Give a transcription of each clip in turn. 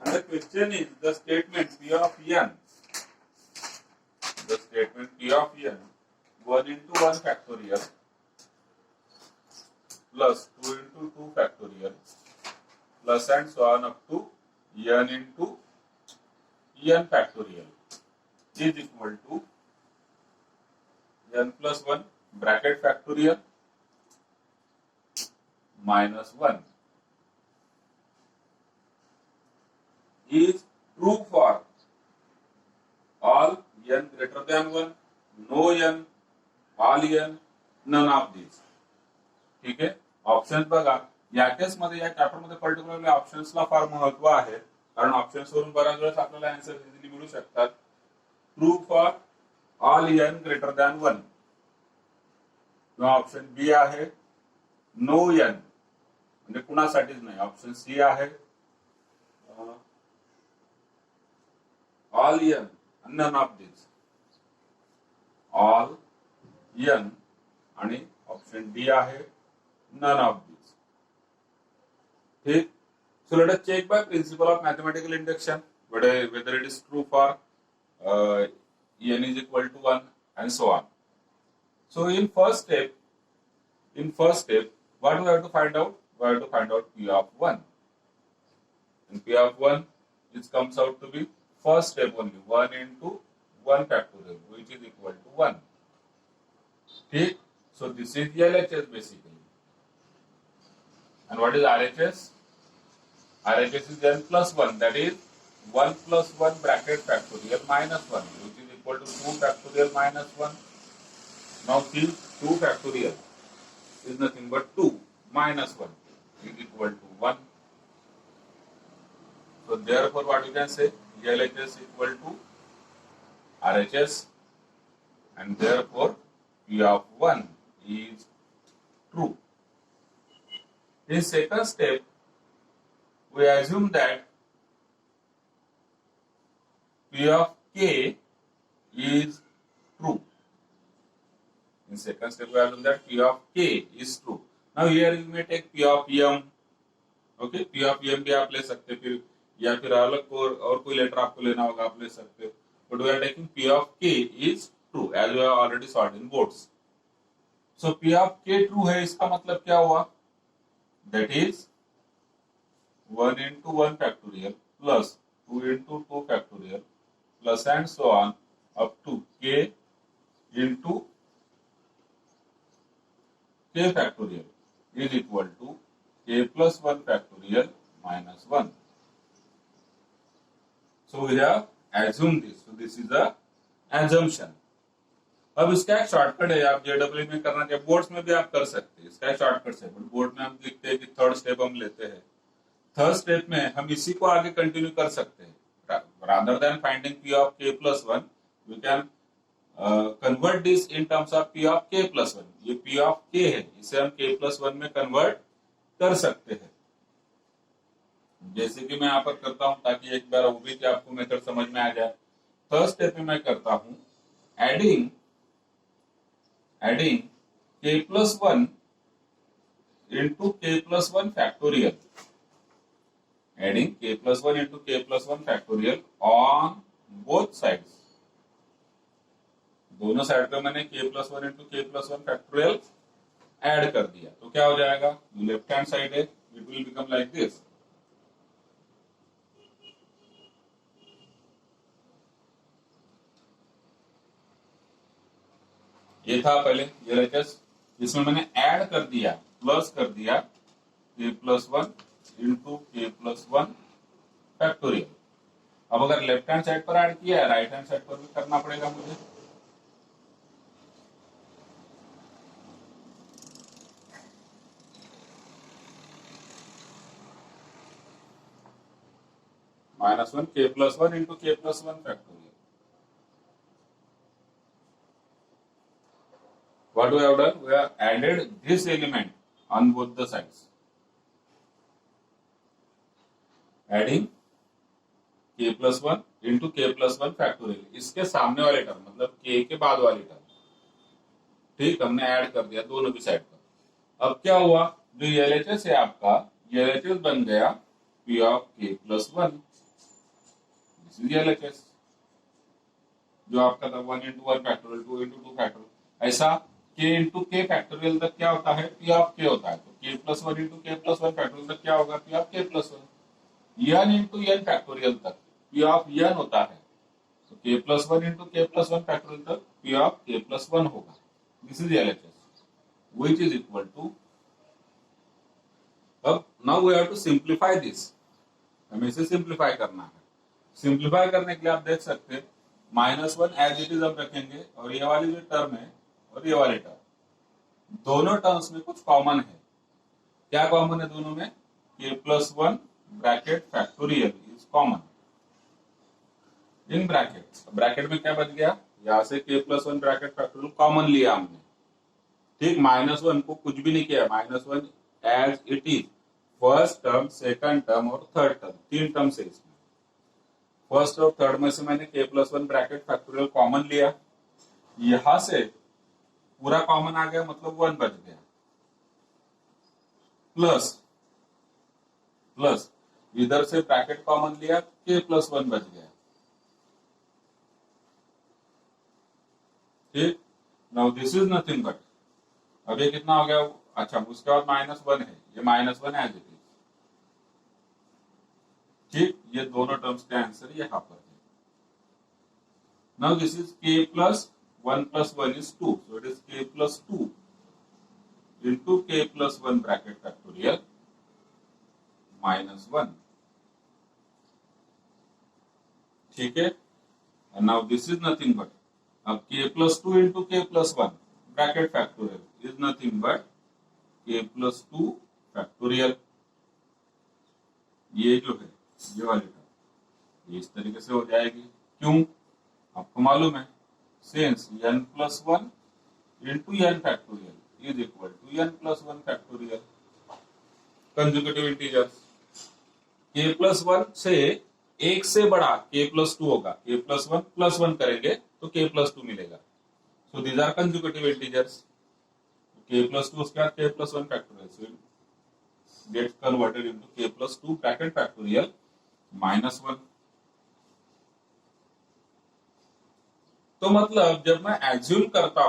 And the question is the statement P of n. The statement P of n 1 into 1 factorial plus 2 into 2 factorial plus and so on up to n into n factorial is equal to n plus 1 bracket factorial minus 1 is true for all n greater than 1, no n, all n, none of these. ठीक आहे. Option बघा, या case मध्ये या chapter मध्ये particularly ऑप्शन्सला फार महत्व आहे, कारण ऑप्शन्स वरून बऱ्याच वेळेस आपल्याला आन्सर इझिली मिळू शकतात. True for all n greater than 1. Option B आहे नो n, म्हणजे कुणासाठीच नाही. ऑप्शन सी आहे all n, none of this, all n, आणि ऑप्शन डी आहे नन ऑफ दिस. ठीक. So let us check by principle of mathematical induction whether it is true for n is equal to 1 and so on. So in first step, what we have to find out? We have to find out P of 1. And P of 1, which comes out to be first step only, 1 into 1 factorial, which is equal to 1. Okay? So this is LHS basically. And what is RHS? RHS is n plus 1, that is 1 plus 1 bracket factorial minus 1, which is equal to 2 factorial minus 1. Now see, 2 factorial is nothing but 2 minus 1 is equal to 1. So therefore what we can say, LHS equal to RHS, and therefore P of 1 is true. In second step, we assume that P of k is true. In second step, we assume that P of k is true. Now here you may take P of m. Okay, P of m भी आप ले सकते फिर, या फिर अलग और कोई लेटर आपको लेना होगा, आप ले सकते हो. But we are taking P of k is true as we have already solved in boards. So P of k true है, इसका मतलब क्या हुआ? That is 1 into 1 factorial plus 2 into 2 factorial plus and so on up to k into k factorial is equal to k plus 1 factorial minus 1. So we have assumed this. So this is the assumption. अब इसका एक shortcut है, आप JW में करना चाहे, boards में भी आप कर सकते हैं. इसका शॉर्टकट है, बट बोर्ड में हम लिखते हैं कि थर्ड स्टेप हम लेते हैं. थर्ड स्टेप में हम इसी को आगे कंटिन्यू कर सकते हैं. Rather than finding P of k plus 1, we can convert this in terms of P of k plus 1. ये P of k है, इसे हम k plus 1 में कन्वर्ट कर सकते हैं. जैसे कि मैं यहाँ पर करता हूं, ताकि एक बार वो भी आपको मेथड समझ में आ जाए. थर्ड स्टेप में मैं करता हूं adding k plus 1 into k plus 1 factorial. Adding k plus 1 into k plus 1 factorial on both sides. दोनों साइड पे मैंने k plus 1 into k plus 1 factorial add कर दिया, तो क्या हो जाएगा? लेफ्ट हैंड साइड है, it will become like this. ये था पहले LHS, इसमें मैंने ऐड कर दिया, प्लस कर दिया k plus 1 into k plus 1 factorial. अब अगर लेफ्ट हैंड साइड पर ऐड किया है, राइट हैंड साइड पर भी करना पड़ेगा मुझे. -1 k plus 1 into k plus 1 factorial. What we have done? We have added this element on both the sides. Adding k plus 1 into k plus 1 factorial. इसके सामने वाले टर्म, मतलब k के बाद वाले टर्म. ठीक, हमने ऐड कर दिया दोनों भी साइड पर. अब क्या हुआ? जो LHS है आपका, LHS बन गया P of k plus 1. This is LHS, जो आपका था 1 इंटू 1 फैक्टोरियल, 2 इंटू 2 फैक्टोरियल, ऐसा k इंटू के फैक्टोरियल तक क्या होता है, p ऑफ k होता है। तो k plus 1 into k plus 1 factorial तक क्या होगा, p of k plus 1। n into n factorial तक p ऑफ n होता है, तो k plus 1 into k plus 1 factorial तक p ऑफ k प्लस 1 होगा। This is LHS which is equal to, अब now we have to simplify this, हमें इसे simplify करना है। सिंप्लीफाई करने के लिए आप देख सकते हैं -1 एज इट इज हम रखेंगे, और ये वाली जो टर्म है और ये वाली टर्म, दोनों टर्म्स में कुछ कॉमन है। क्या कॉमन है दोनों में, k plus 1 bracket factorial is common in bracket. Bracket में क्या बच गया, यहां से k plus 1 bracket factorial common लिया हमने, ठीक। -1 को कुछ भी नहीं किया, -1 as it is, first term, second term और थर्ड टर्म, तीन टर्म से इसमें फर्स्ट और थर्ड में से मैंने k plus 1 bracket factorial common लिया, यहां से पूरा कॉमन आ गया, मतलब 1 बच गया, प्लस प्लस इधर से ब्रैकेट कॉमन लिया, k प्लस 1 बच गया, ठीक। Now this is nothing but, अब ये कितना हो गया, अच्छा उसके बाद -1 है, ये -1 एज इट इज, ठीक। ये दोनों टर्म्स का आंसर यहाँ पर है। Now this is k plus 1 plus 1 is 2, so it is k plus 2 into k plus 1 bracket factorial -1, ठीक है। Now this is nothing but, अब k plus 2 into k plus 1 bracket factorial is nothing but k plus 2 factorial. ये जो है ये वाली term ये इस तरीके से हो जाएगी, क्यों, आपको मालूम है, since n plus 1 into n factorial is equal to n plus 1 factorial, conjugative integers. k plus 1 से एक से बड़ा k प्लस 2 होगा, k प्लस 1 प्लस 1 करेंगे तो k प्लस 2 मिलेगा, so these are consecutive integers. k plus 2 उसके बाद k plus 1 factorial, so gets converted into k plus 2 bracket factorial -1। तो मतलब जब मैं एज्यूम करता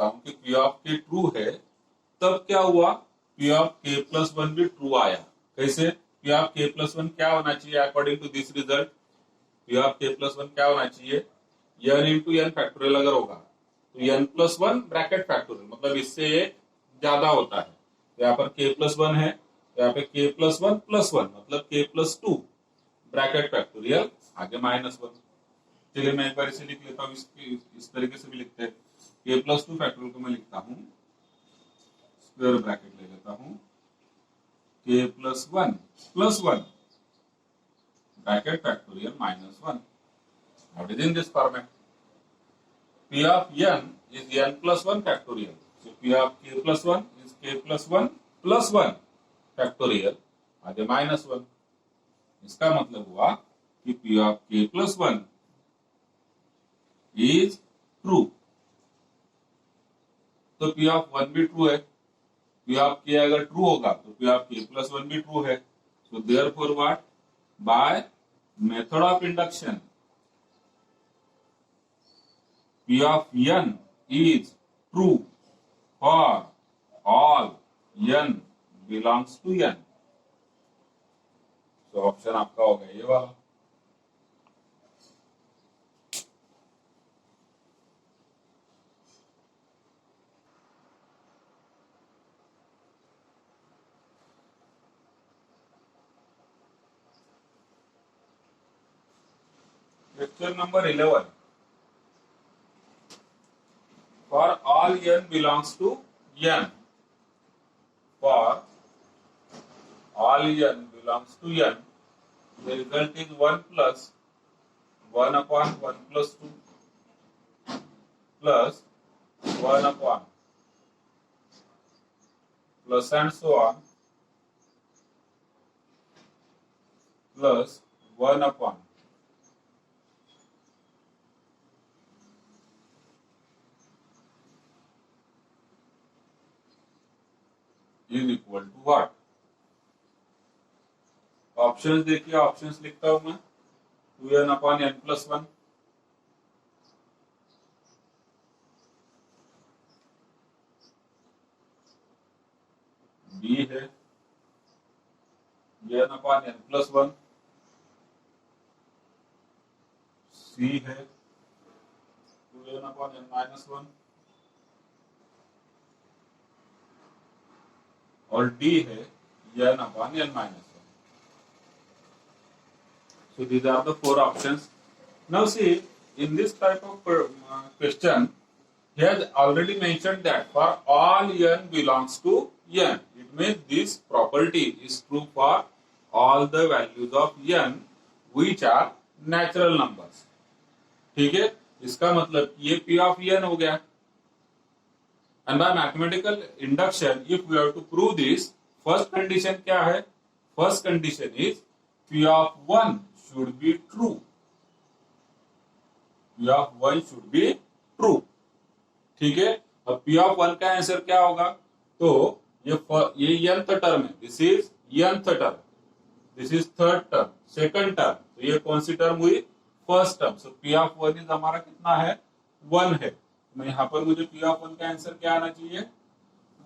हूं कि p ऑफ k ट्रू है, तब क्या हुआ, p ऑफ k प्लस 1 भी ट्रू आया। कैसे, p ऑफ k प्लस 1 क्या होना चाहिए according to this result, p of k plus 1 क्या होना चाहिए, n इंटू n फैक्टोरियल अगर होगा तो n प्लस 1 ब्रैकेट फैक्टोरियल, मतलब इससे एक ज्यादा होता है। तो यहाँ पर k प्लस 1 है, तो यहाँ पे k प्लस 1 प्लस 1 मतलब k प्लस 2 ब्रैकेट फैक्टोरियल आगे -1। चलिए मैं एक बार इसे लिख लेता हूँ, इस तरीके से भी लिखते हैं, k प्लस 2 फैक्टोरियल को मैं लिखता हूँ, स्क्वायर ब्रैकेट ले लेता हूँ, k plus 1 plus 1 bracket factorial -1। What is in this format? P of n is n plus 1 factorial. So P of k plus 1 is k plus 1 plus 1 factorial आगे -1। इसका मतलब हुआ कि P of k plus 1 is true। तो P of 1 भी true है, P of k अगर true होगा तो P of k plus 1 भी ट्रू है। So therefore what? By method of induction, P of n is true for all n belongs to n। तो option आपका हो गया ये वाला। Question number 11. For all n belongs to n, for all n belongs to n, the result is 1 plus 1 upon 1 plus 2 plus 1 upon plus and so on plus 1 upon is equal to what? Options देखिए, options लिखता हूं मैं, 2n upon n plus 1, b है n upon n plus 1, c है 2n upon n minus 1, और d है n upon n minus 1. So these are the four options. Now see, in this type of question, he has already mentioned that for all n belongs to n. It means this property is true for all the values of n which are natural numbers. ठीक है, इसका मतलब ये p of n हो गया. And by mathematical induction, if we have to prove this, first condition क्या है? First condition is p of 1 should be true. p of 1 should be true. ठीक है, अब p of 1 का आंसर क्या होगा? तो ये nth टर्म है. This is nth term. This is third term, second term. तो ये कौन सी टर्म हुई? First term. So p of 1 is हमारा कितना है? 1 है. मैं यहाँ पर मुझे p of 1 का आंसर क्या आना चाहिए?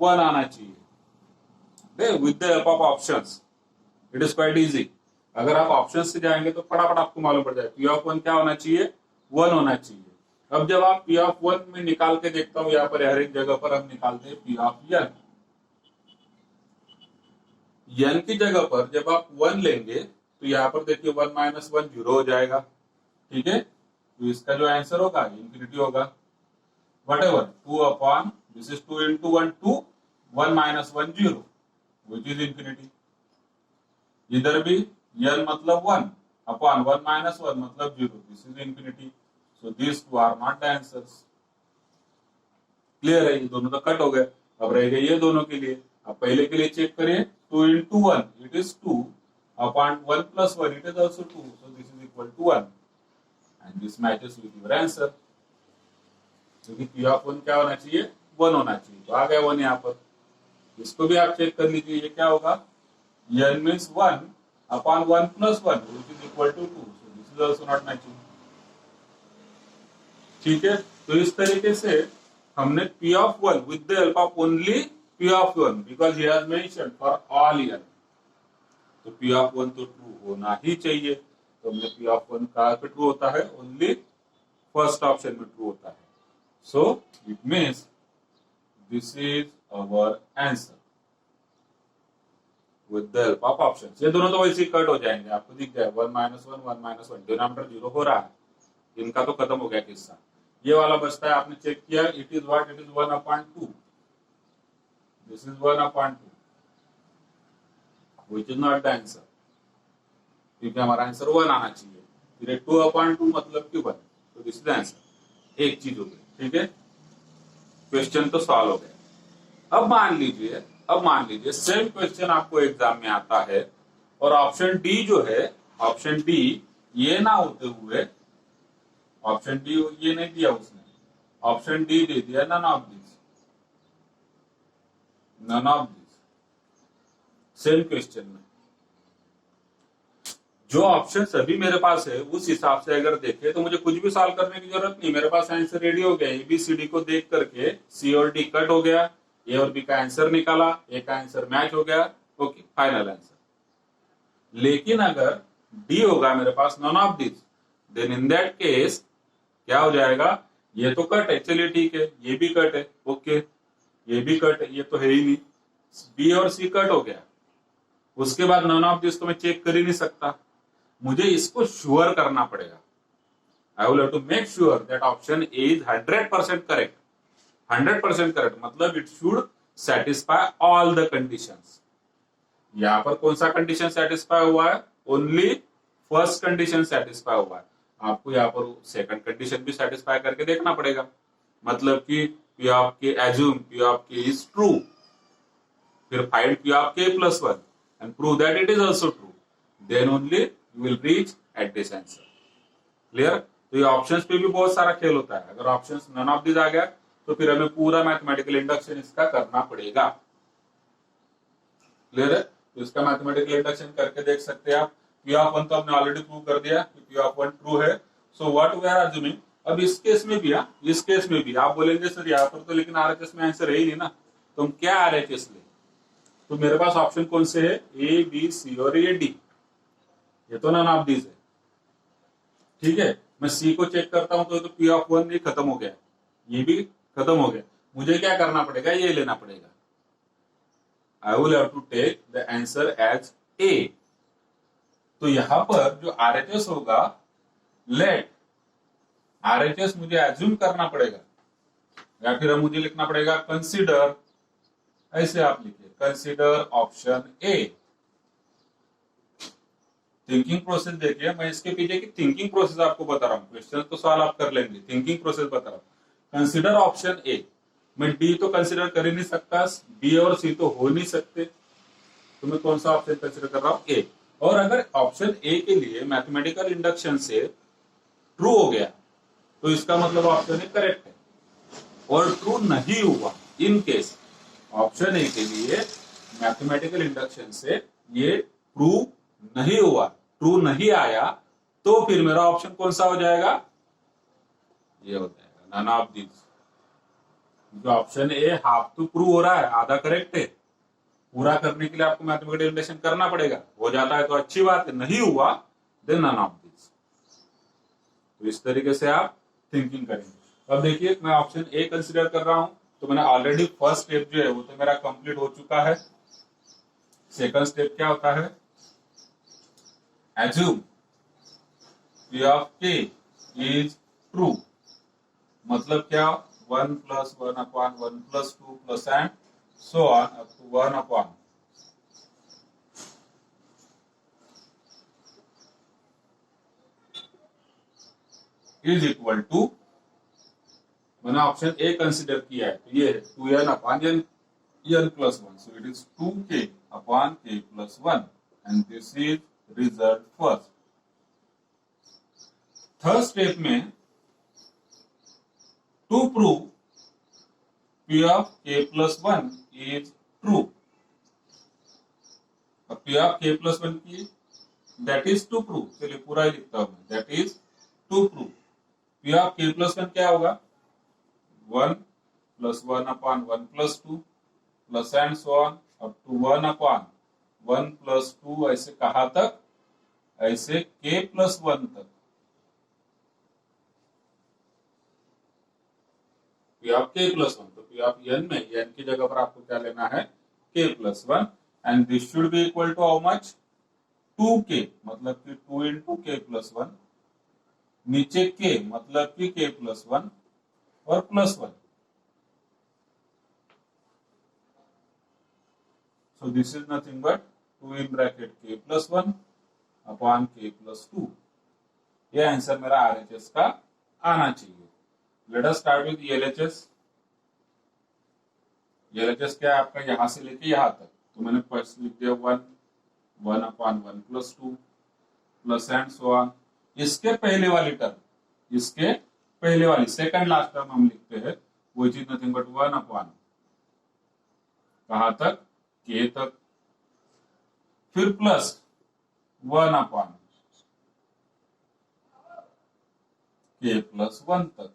1 आना चाहिए. With the help of options it is quite easy. अगर आप ऑप्शंस से जाएंगे तो फटाफट आपको मालूम पड़ जाए p of 1 क्या होना चाहिए? 1 होना चाहिए. अब जब आप p of 1 में निकाल के देखता हूं, यहाँ पर हर एक जगह पर हम निकालते हैं p of n. n की जगह पर जब आप 1 लेंगे तो यहाँ पर देखिए 1 माइनस 1 0 हो जाएगा. ठीक है, तो इसका जो आंसर होगा इंफिनिटी होगा. Whatever 2 upon this is 2 into 1 2, 1 minus 1 0, which is infinity. इधर भी n मतलब 1 upon 1 minus 1 मतलब 0, this is infinity. So these two are not the answers. Clear है? ये दोनों तो कट हो गए. अब रह गए ये दोनों के लिए. अब पहले के लिए चेक करिए. 2 into 1 it is 2 upon 1 plus 1 it is also 2. So this is equal to 1, and this matches with your answer. क्योंकि p of 1 क्या होना चाहिए? 1 होना चाहिए. तो आ गया 1 यहाँ पर. इसको भी आप चेक कर लीजिए. ये क्या होगा? n means 1 upon 1 plus 1 which is equal to 2. So this is also not matching. ठीक है, तो इस तरीके से हमने p of 1 with the help of only p of 1 because he has mentioned for all n. तो p of 1 तो true होना ही चाहिए. तो हमने p of 1 कहाँ पे ट्रू होता है? ओनली फर्स्ट ऑप्शन में ट्रू होता है. So it means this is our answer with the help of options. ये दोनों तो वैसे ही कट हो जाएंगे. आपको दिख जाए 1 minus 1 1 minus 1 डिनोमिनेटर 0 हो रहा है. इनका तो खत्म हो गया किस्सा. ये वाला बचता है. आपने चेक किया. It is what? It is 1 upon 2. This is 1 upon 2, which is not the answer. क्योंकि हमारा आंसर 1 आना चाहिए. फिर 2 upon 2 मतलब कि 1. तो दिस इज द आंसर. एक चीज हो गई. ठीक है, क्वेश्चन तो सॉल्व हो गया. अब मान लीजिए सेम क्वेश्चन आपको एग्जाम में आता है और ऑप्शन डी जो है, ऑप्शन डी ये ना होते हुए, ऑप्शन डी ये नहीं दिया उसने, ऑप्शन डी दे दिया none of this. Same question में जो ऑप्शन अभी मेरे पास है उस हिसाब से अगर देखे तो मुझे कुछ भी सॉल्व करने की जरूरत नहीं. मेरे पास आंसर रेडी हो गया. एबीसीडी को देख करके सी और डी कट हो गया. ए और बी का आंसर निकाला. ए का आंसर मैच हो गया. Okay, final answer. लेकिन अगर डी होगा मेरे पास none of this, then in that case क्या हो जाएगा? ये तो कट है. चलिए ठीक है, ये भी कट है. ओके, ये भी कट है. ये तो है ही नहीं. बी और सी कट हो गया. उसके बाद नॉन ऑफ दिस तो मैं चेक कर ही नहीं सकता. मुझे इसको श्योर करना पड़ेगा. I will have to make sure that option A is 100% correct. 100% correct मतलब it should satisfy all the conditions. यहां पर कौन सा कंडीशन सेटिस्फाई हुआ है? ओनली फर्स्ट कंडीशन सेटिस्फाई हुआ है. आपको यहाँ पर सेकंड कंडीशन भी सेटिस्फाई करके देखना पड़ेगा. मतलब कि P of K, assume P of K is true, फिर find P of K plus 1 and prove that it is also true. Then only you will reach at this answer. Clear? तो ये options पे भी बहुत सारा खेल होता है. अगर ऑप्शंस नन ऑफ दिस आ गया तो फिर हमें पूरा मैथमेटिकल इंडक्शन इसका करना पड़ेगा. क्लियर है? तो इसका मैथमेटिकल इंडक्शन करके देख सकते हैं आप. पी ऑफ वन तो हमने ऑलरेडी प्रूव कर दिया कि पी ऑफ वन ट्रू है। So what we are assuming, अब इस केस में भी इस केस में भी आप बोलेंगे सर यहाँ पर तो लेकिन आरएचएस में आंसर है ही नहीं ना, तो हम क्या आरएचएस ले? तो मेरे पास ऑप्शन कौन से है, ए बी सी और ये डी, ये तो नन ऑफ दीज है। ठीक है, मैं सी को चेक करता हूं तो पी ऑफ वन ये खत्म हो गया, ये भी खत्म हो गया, मुझे क्या करना पड़ेगा, ये लेना पड़ेगा। I will have to take the answer as A. तो यहां पर जो आरएचएस होगा, लेट आरएचएस मुझे एज्यूम करना पड़ेगा, या फिर मुझे लिखना पड़ेगा कंसीडर, ऐसे आप लिखिए consider option A. Thinking process देखिए, मैं इसके पीछे की थिंकिंग प्रोसेस आपको बता रहा हूँ, क्वेश्चन तो सवाल आप कर लेंगे, थिंकिंग प्रोसेस बता रहा हूँ। कंसीडर ऑप्शन ए, मैं डी तो कंसीडर कर ही नहीं सकता, बी और सी तो हो नहीं सकते, तो मैं कौन सा ऑप्शन कंसीडर कर रहा हूँ, ए। और अगर ऑप्शन ए के लिए मैथमेटिकल इंडक्शन से ट्रू हो गया तो इसका मतलब ऑप्शन ए करेक्ट है, और ट्रू नहीं हुआ इन केस ऑप्शन ए के लिए मैथमेटिकल इंडक्शन से ये प्रूव नहीं हुआ, ट्रू नहीं आया, तो फिर मेरा ऑप्शन कौन सा हो जाएगा, ये हो जाएगा नन ऑफ दीज। जो ऑप्शन ए हाफ तो प्रूव हो रहा है, आधा करेक्ट है, पूरा करने के लिए आपको मैथमेटिकल इंडक्शन करना पड़ेगा, हो जाता है तो अच्छी बात है, नहीं हुआ देन नन ऑफ दीज। तो इस तरीके से आप थिंकिंग करेंगे। अब देखिए मैं ऑप्शन ए कंसीडर कर रहा हूं, तो मैंने ऑलरेडी फर्स्ट स्टेप जो है वो तो मेरा कंप्लीट हो चुका है। सेकंड स्टेप क्या होता है, assume P of K is true, मतलब क्या, 1 plus 1 upon 1 plus 2 plus and so on up to 1 upon is equal to, मैंने ऑप्शन ए कंसिडर किया है तो ये है 2n upon n plus 1, so it is 2k upon k plus 1 and this is result first. Third step में to prove P of k plus 1 is true, P of k plus 1 की that is to prove, चलिए पूरा ही लिखता हूं मैं, that is to prove P of k plus 1 क्या होगा, 1 plus 1 upon 1 plus 2 plus and so on up to 1 upon 1 plus 2, ऐसे कहाँ तक, ऐसे k plus 1 तक। P of k plus 1, तो P of n में n की जगह पर आपको क्या लेना है, k plus 1 and this should be equal to how much, 2k, मतलब कि 2 into k plus 1, नीचे k मतलब कि k plus 1 और plus 1। So this is nothing but 2 in bracket k plus 1 upon k plus 2। ये आंसर मेरा RHS का आना चाहिए। Let us start with LHS। LHS क्या है आपका, यहां से लेके यहां तक, तो मैंने फर्स्ट लिख दिया 1 upon 1 plus 2 plus and so on। इसके पहले वाली टर्म, इसके पहले वाली सेकंड लास्ट टर्म हम लिखते हैं, वो चीज नथिंग बट 1 upon कहां तक, k तक, फिर प्लस 1 upon k plus 1 तक।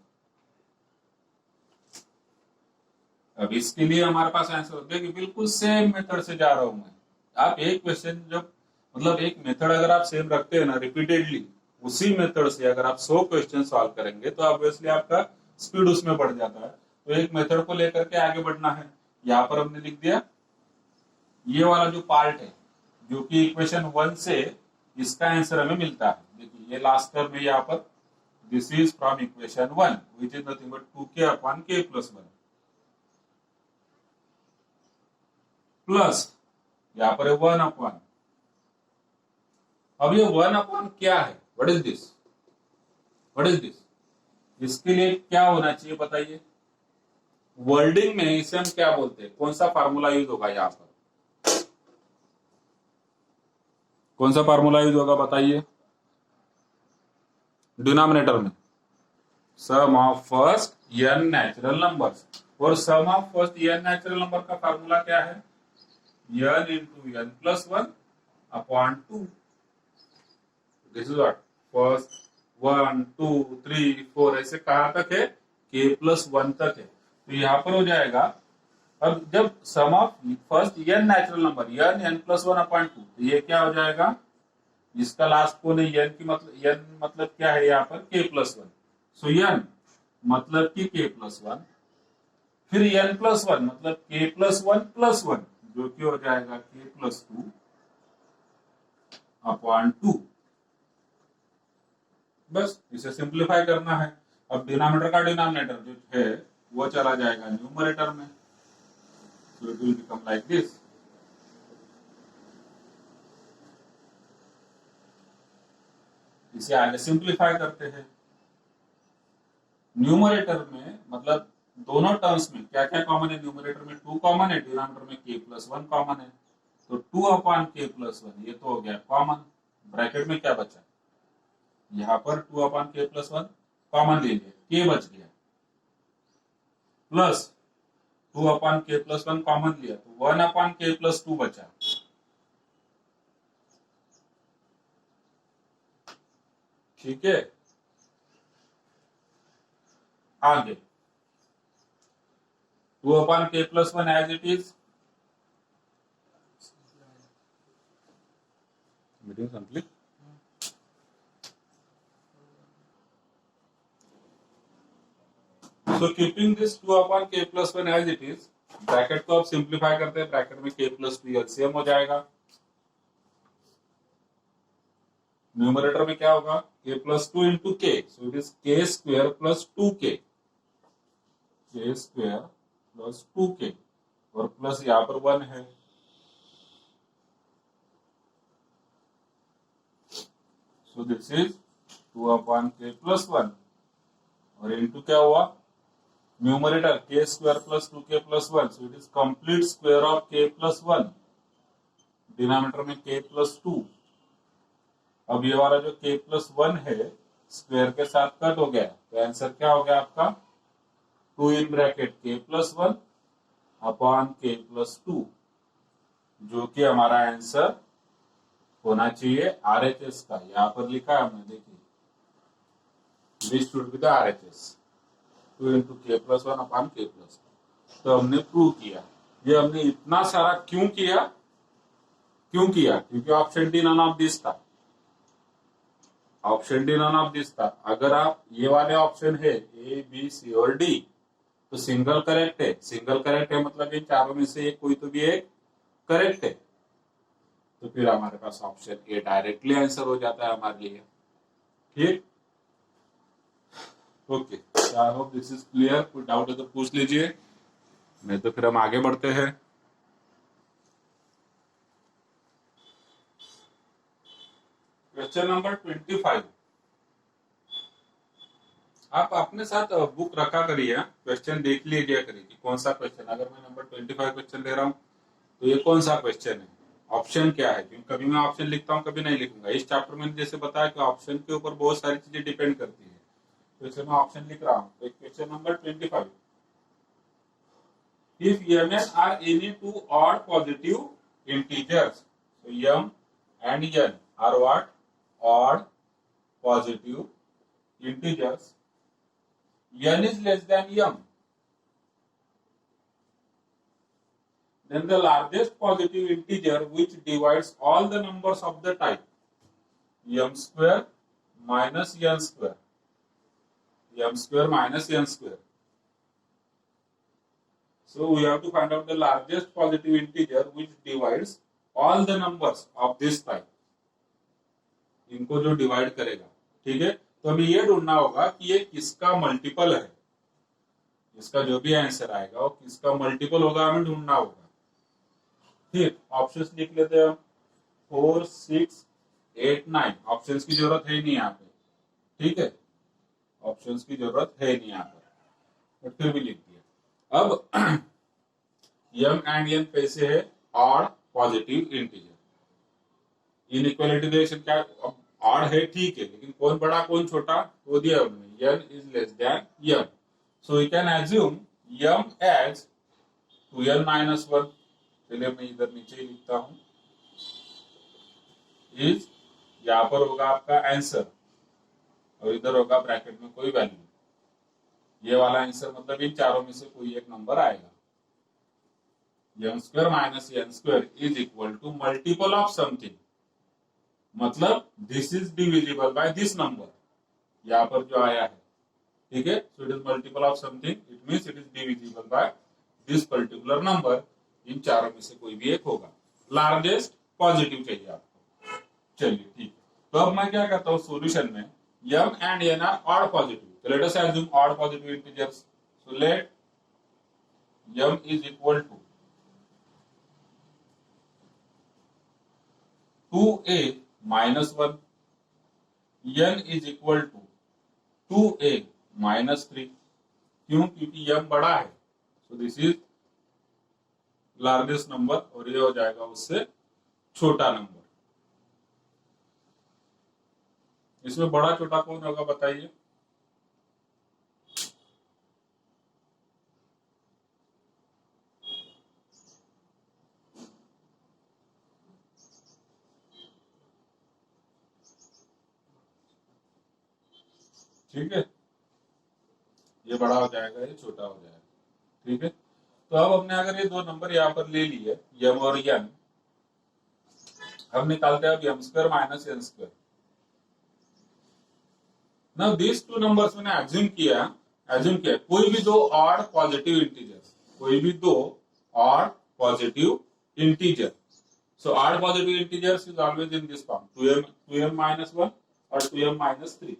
अब इसके लिए हमारे पास आंसर हो गया कि बिल्कुल सेम मेथड से जा रहा हूं मैं। आप एक क्वेश्चन जब, मतलब एक मेथड अगर आप सेम रखते हैं ना रिपीटेडली, उसी मेथड से अगर आप 100 क्वेश्चन सॉल्व करेंगे तो ऑब्वियसली आपका स्पीड उसमें बढ़ जाता है। तो एक मेथड को लेकर के आगे बढ़ना है। यहाँ पर हमने लिख दिया ये वाला जो पार्ट है, जो कि इक्वेशन 1 से इसका आंसर हमें मिलता है। देखिए ये लास्ट टर्म है यहाँ पर, this is from equation 1 which is nothing but 2k upon k plus 1 plus यहाँ पर है 1 upon, अब ये 1 upon क्या है, what is this, what is this, इसके लिए क्या होना चाहिए बताइए। वर्डिंग में इसे हम क्या बोलते हैं, कौन सा फार्मूला यूज होगा यहाँ पर, कौन सा फार्मूला यूज होगा बताइए। डिनोमिनेटर में sum of first n natural numbers, और sum of first n natural number का फार्मूला क्या है, n into n plus 1 upon 2। This is what first 1 2 3 4 ऐसे कहाँ तक है k+1 तक है। तो यहाँ पर हो जाएगा, अब जब sum of first n natural number n+1/2, तो ये क्या हो जाएगा, इसका लास्ट पोल है n की मतलब n मतलब क्या है यहाँ पर k+1, सो n मतलब कि k+1, फिर n+1 मतलब k+1+1 जो कि हो जाएगा k+2/2। बस इसे सिंप्लीफाई करना है। अब डिनोमिनेटर का डिनोमिनेटर जो है वो चला जाएगा न्यूमरेटर में, so it will become like this। इसे आगे सिंप्लीफाई करते हैं। न्यूमरेटर में मतलब दोनों टर्म्स में क्या क्या कॉमन है, न्यूमरेटर में 2 कॉमन है, डिनोमिनेटर में k+1 कॉमन है, तो 2/k+1 ये तो हो गया कॉमन। ब्रैकेट में क्या बचा, यहाँ पर 2/k+1 कॉमन ले लिया, k बच गया, प्लस 2/k+1 कॉमन लिया तो 1/k+2 बचा। ठीक है, आगे 2/k+1 as it is, meeting complete. So keeping this 2/k+1 as it is, bracket को अब सिंप्लीफाई करते हैं, ब्रैकेट में k+2 एलसीएम हो जाएगा। न्यूमरेटर में क्या होगा k+2 into k, so it is k² + 2k, k² + 2k, और प्लस यहाँ पर 1 है, सो दिस इज 2/k+1 और इंटू क्या हुआ, numerator k² + 2k + 1, so it is complete square of k+1, denominator में k+2। अब ये वाला जो k+1 है स्क्वायर के साथ कट हो गया, तो आंसर क्या हो गया आपका 2/k+1/k+2, जो कि हमारा आंसर होना चाहिए RHS का। यहाँ पर लिखा है हमने, देखिए this should be the RHS, 2/k+1/k+2। तो हमने प्रूव किया। ये हमने इतना सारा क्यों किया, क्योंकि option D none of this था, option D none of this था। अगर आप ये वाले ऑप्शन है ए बी सी और डी तो सिंगल करेक्ट है, सिंगल करेक्ट है मतलब इन चारों में से कोई तो भी एक करेक्ट है, तो फिर हमारे पास ऑप्शन ए डायरेक्टली आंसर हो जाता है हमारे लिए। ठीक, okay, I hope this is clear. कोई डाउट है तो पूछ लीजिए, नहीं तो फिर हम आगे बढ़ते हैं। Question number 25। आप अपने साथ बुक रखा करिए, क्वेश्चन देख लीजिए करिए कि कौन सा क्वेश्चन, अगर मैं नंबर 25 क्वेश्चन ले रहा हूँ तो ये कौन सा क्वेश्चन है, ऑप्शन क्या है, क्योंकि कभी मैं ऑप्शन लिखता हूँ कभी नहीं लिखूंगा। इस चैप्टर में जैसे बताया कि ऑप्शन के ऊपर बहुत सारी चीजें डिपेंड करती है, तो इसे मैं ऑप्शन लिख रहा हूँ। तो question number 25, if m n are any two odd positive integers, so m and n are what, odd positive integers, n is less than m, then the largest positive integer which divides all the numbers of the type m² minus n², m² minus n². So we have to find out the largest positive integer which divides all the numbers of this type. इनको जो divide करेगा, ठीक है। तो हमें ये ढूंढना होगा कि ये किसका मल्टीपल है, इसका जो भी आंसर आएगा वो किसका मल्टीपल होगा, हमें ढूंढना होगा। ठीक, ऑप्शंस लिख लेते हैं हम, 4 6 8 9। ऑप्शंस की जरूरत है नहीं यहाँ पे, ठीक है, ऑप्शंस की जरूरत है नहीं यहाँ पर, बट फिर भी लिख दिया। अब m एंड n कैसे है, odd positive integer. Inequality relation क्या, ऑड है ठीक है, लेकिन कौन बड़ा कौन छोटा वो दिया हमने, n is less than m, so we can assume m as 2n minus 1। चलिए मैं इधर नीचे ही लिखता हूं, इज यहाँ पर होगा आपका आंसर और इधर होगा ब्रैकेट में कोई वैल्यू। ये वाला आंसर मतलब इन चारों में से कोई एक नंबर आएगा। m square minus n square is equal to multiple of something, मतलब this is divisible by this number, यहाँ पर जो आया है, ठीक है। So it is multiple of something, it means it is divisible by this particular number. इन चारों में से कोई भी एक होगा। लार्जेस्ट पॉजिटिव चाहिए आपको। चलिए ठीक है, तो अब मैं क्या करता हूँ सॉल्यूशन में, m and n are odd positive, तो let us assume odd positive integers. So let m is equal to 2a minus 1, n is equal to 2a minus 3। क्यों? क्योंकि m बड़ा है, सो दिस इज लार्जेस्ट नंबर और ये हो जाएगा उससे छोटा नंबर। इसमें बड़ा छोटा कौन होगा बताइए? ठीक है, ये बड़ा हो जाएगा, ये छोटा हो जाएगा। ठीक है, तो अब हमने अगर ये दो नंबर यहाँ पर ले लिए m और n, हम निकालते हैं अब m square minus n square. Now this two numbers मैंने एज्यूम किया कोई भी दो ऑड पॉजिटिव इंटीजर, कोई भी दो odd positive integer. So odd positive integers is always in this form, 2m minus 1 और 2m minus 3।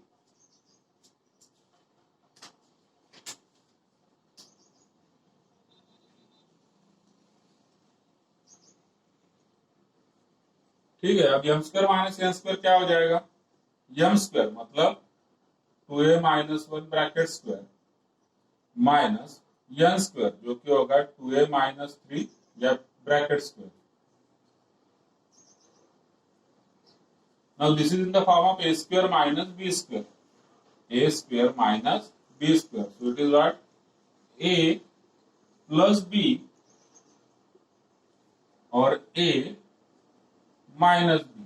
ठीक है, अब m square minus n square क्या हो जाएगा? m स्क्वायर मतलब 2a minus 1 bracket square minus n square जो कि होगा 2a minus 3 या bracket square. Now this is in the form of a square minus b square, a square minus b square. So it is what? a plus b और a minus b,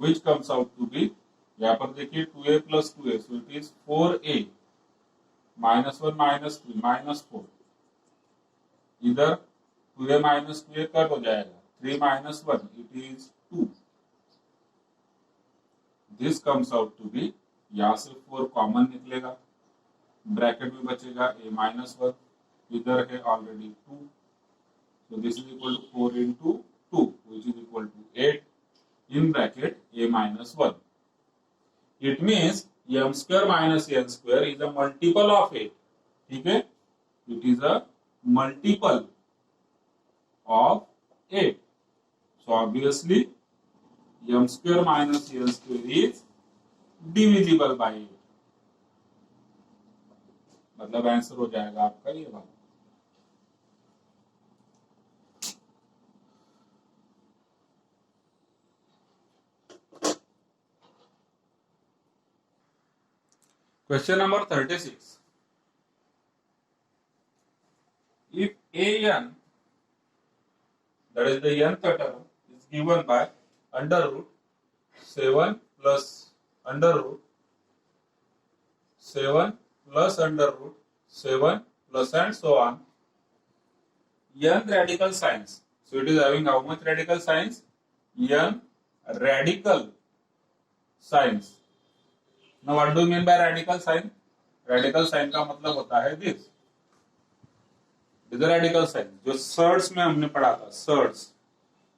which comes out to be, यहाँ पर देखिए 2a plus 2a, so it is 4a minus 1 minus 3 minus 4। इधर 2a minus 2a cut हो जाएगा, 3 minus 1 it is 2। This comes out to be, यहाँ से 4 common निकलेगा, bracket में बचेगा a minus 1, इधर है already 2, so this is equal to 4 into 2 which is equal to 8 in bracket a minus 1। It means m square minus n square is a multiple of 8। ठीक है, it is a multiple of 8। So obviously m square minus n square is divisible by 8। मतलब answer हो जाएगा आपका ये वाला। Question number 36. If an, that is the nth term, is given by under root 7 plus under root 7 plus under root 7 plus and so on, n radical signs. So it is having how much radical signs? N radical signs. Now what do you mean by radical sign? Radical sign का मतलब होता है this, radical sign जो surds में हमने पढ़ा था, surds.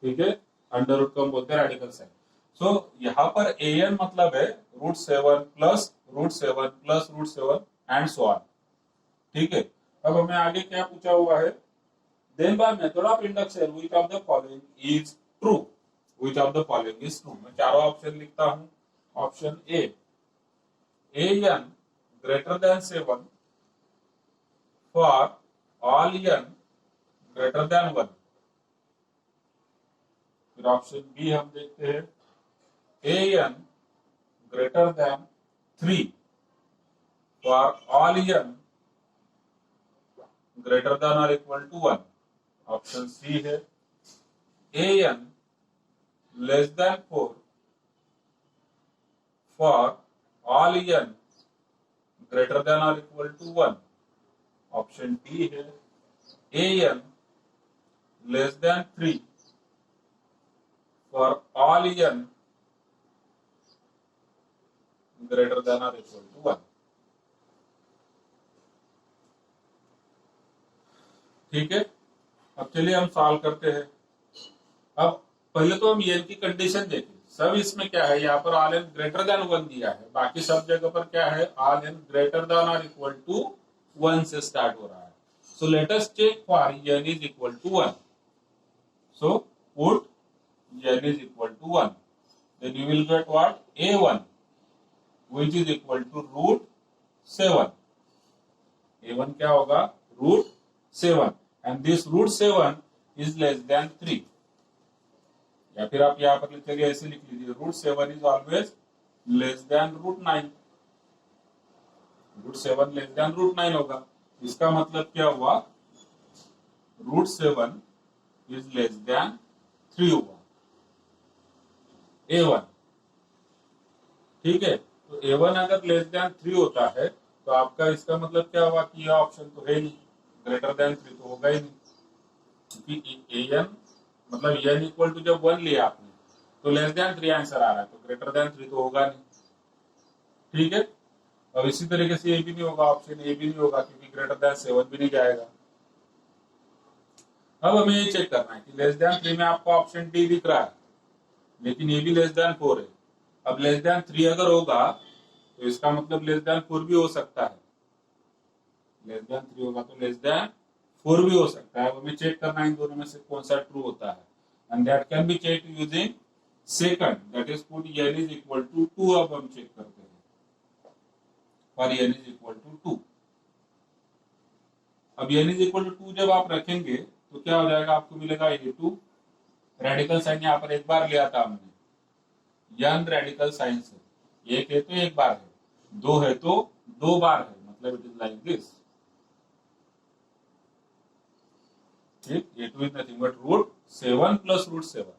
ठीक है, अंडर रूट को हम बोलते हैं रेडिकल साइन। सो यहाँ पर an मतलब है √7 plus √7 plus √7 and so on. ठीक है, अब हमें आगे क्या पूछा हुआ है? Then by method of induction which of the following is true, which of the following is true. मैं चारों ऑप्शन लिखता हूं। Option A, an greater than 7 for all n greater than 1। फिर ऑप्शन बी हम देखते हैं, an greater than 3 for all n greater than or equal to 1। Option C है, an less than 4 for all n greater than और equal to 1। Option D है an less than 3 for all n greater than और equal to 1। ठीक है, अब चलिए हम solve करते हैं। अब पहले तो हम n की कंडीशन देखें। सब इसमें क्या है, यहाँ पर ऑल n ग्रेटर देन 1 दिया है, बाकी सब जगह पर क्या है, ऑल n ग्रेटर देन और इक्वल टू 1 से स्टार्ट हो रहा है। So let us check for n is equal to 1। So put n is equal to 1, then you will get what, a1 which is equal to root 7। a1 क्या होगा, root 7, and this root 7 is less than 3। या फिर आप यहाँ पर चलिए ऐसे लिख लीजिए, root 7 is always less than root 9। Root 7 less than root 9 होगा, इसका मतलब क्या हुआ, रूट 7 इज लेस देन 3 हुआ, a1। ठीक है, तो a1 अगर लेस देन 3 होता है तो आपका इसका मतलब क्या हुआ कि यह ऑप्शन तो है नहीं, ग्रेटर देन 3 तो होगा ही नहीं, क्योंकि an मतलब n इक्वल टू जब 1 लिया आपने तो लेस देन 3 आंसर आ रहा है, तो ग्रेटर देन 3 तो होगा नहीं। ठीक है, अब इसी तरीके से ये भी नहीं होगा, ऑप्शन ए भी नहीं होगा, क्योंकि ग्रेटर देन 7 भी नहीं जाएगा। अब हमें ये चेक करना है कि लेस देन 3 में आपको ऑप्शन डी दिख रहा है, लेकिन ये भी लेस देन 4 है। अब लेस देन 3 अगर होगा तो इसका मतलब लेस देन 4 भी हो सकता है। लेस देन 3 होगा तो लेस देन 4 भी हो सकता है। हमें चेक करना है इन दोनों में से कौन सा ट्रू होता है, and that can be check using second, that is put n is equal to 2। अब हम चेक करते हैं for n is equal to 2। अब n इज इक्वल टू 2 जब आप रखेंगे तो क्या हो जाएगा, आपको मिलेगा a2। रेडिकल साइन यहाँ पर एक बार लिया था हमने, n रेडिकल साइन से, एक है तो एक बार है, दो है तो दो बार है, मतलब इट इज लाइक दिस। ठीक, a2 is nothing but root 7 plus root 7।